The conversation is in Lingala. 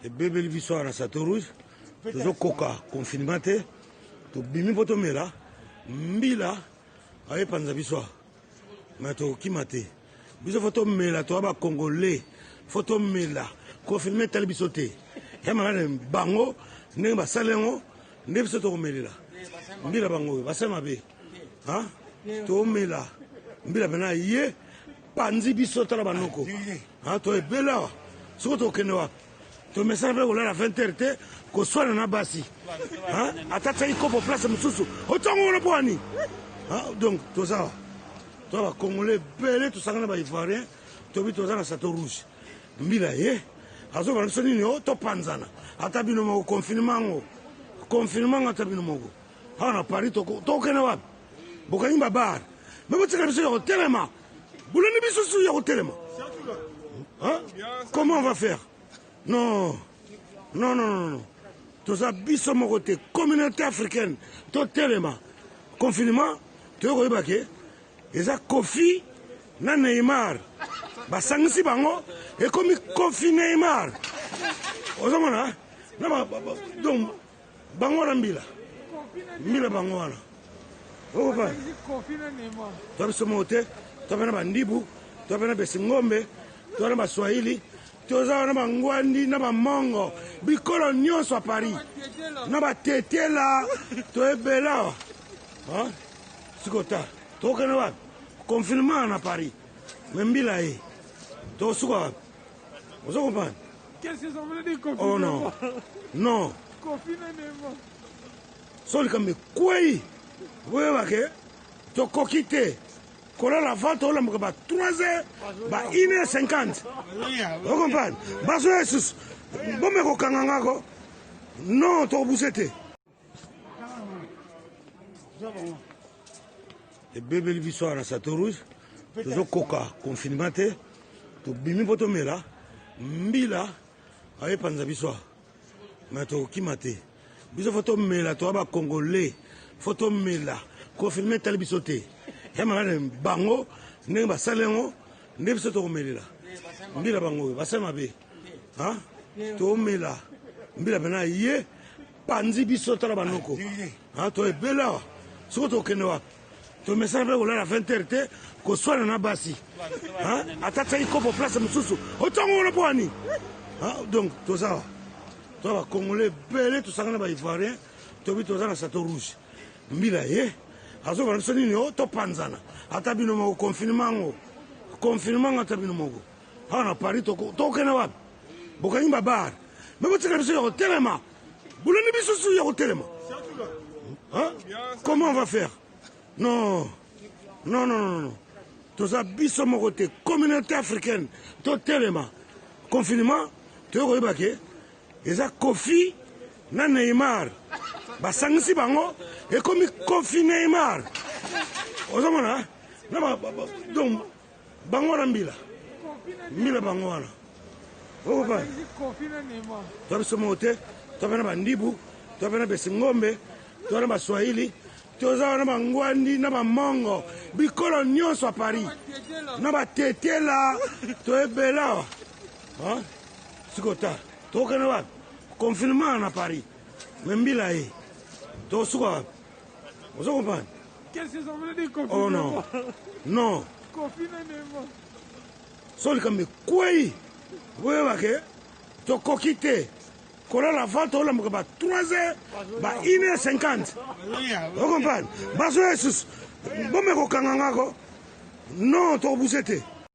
ebebeli biso wana Château Rouge tozokoka confinement te tobimi mpo tomela mbila ayepanza biso me tokokima te biso fo tomela toya bacongolais fo tomela confinement etali biso te ya makana bango ndenge basala yango nde biso tokomelela mbila bango oyo basala mabe tomela mbila pena ye panzi biso tala banoko toyebela awa soko tokende wapi tomesana mpe kolala 20h te koswana na basi ata tiaki kopo place mosusu otongo wana mpo wani donc toza wa toza bacongolais ebele tosangana baivoirien tobi toza na Château Rouge mbila ye azobana biso nini o topanzana ata bino moko confinement ngo ata bino moko awa na Paris tokokende wapi bokangi babare me botikala biso ya kotelema buloni biso su ya kotelema comment on va faire non toza biso moko te communauté africaine totelema confinement toyokoyeba ke eza Kofi na Neymar basangisi bango ekomi Kofi Neymar ozomona donc bango wana mbila bango wana okopa toza biso moko te toza na bandibu toza na besingombe toza na baswahili toza wana bangwandi na bamongo bikolo nyonso a Paris na batetela toyebela sikota tokende wapi confinement na Paris me mbila ye tokosuka wapi ozo comprendre oh non so likambo ekwei boyeba ke tokoki te kolala va tolamboka ba 3h ba 1h50 okomprendre baso yesusu bombe kokanga ngako non tokobuse te ebebeli biso wana Château Rouge tozokoka confinement te tobimi mpo tomela mbila ayepanza biso me tokokima te biso fo tomela toya bacongolais fo tomela confinement etali biso te ya makana bango ndenge basala yango nde biso tokomelela mbila bango oyo basala mabe tomela mbila pena ye panzi biso tala banoko toyebela awa soko tokende wapi tomesana mpe kolala 20h te koswana na basi ata tiaki kopo place mosusu otongo wana mpo wani donc toza wa toza bacongolais ebele tosangana baivoirien tobi toza na Château Rouge mbila ye azobana biso nini o topanzana ata bino moko confinement ngo ata bino moko awa na Paris tokokende wapi bokangi babare me botikala biso ya kotelema buloni biso su ya kotelema comment on va faire non toza biso moko te communauté africaine totelema confinement toyokoyeba ke eza Kofi na Neymar basangisi bango ekomi Kofi Neymar ozomona donc bango wana mbila bango wana okopa toza biso moko te toza na bandibu toza na besingombe toza na baswahili toza wana bangwandi na bamongo bikolo nyonso a Paris na batetela toyebela sikota tokokende wapi confinement na Paris me mbila ye tokosuka wapi ozo comprendre oh non so likambo ekwei boyeba ke tokoki te kolala va tolamboka ba 3h ba 1h50 okomprendre baso yesusu bombe kokanga ngako non tokobuse te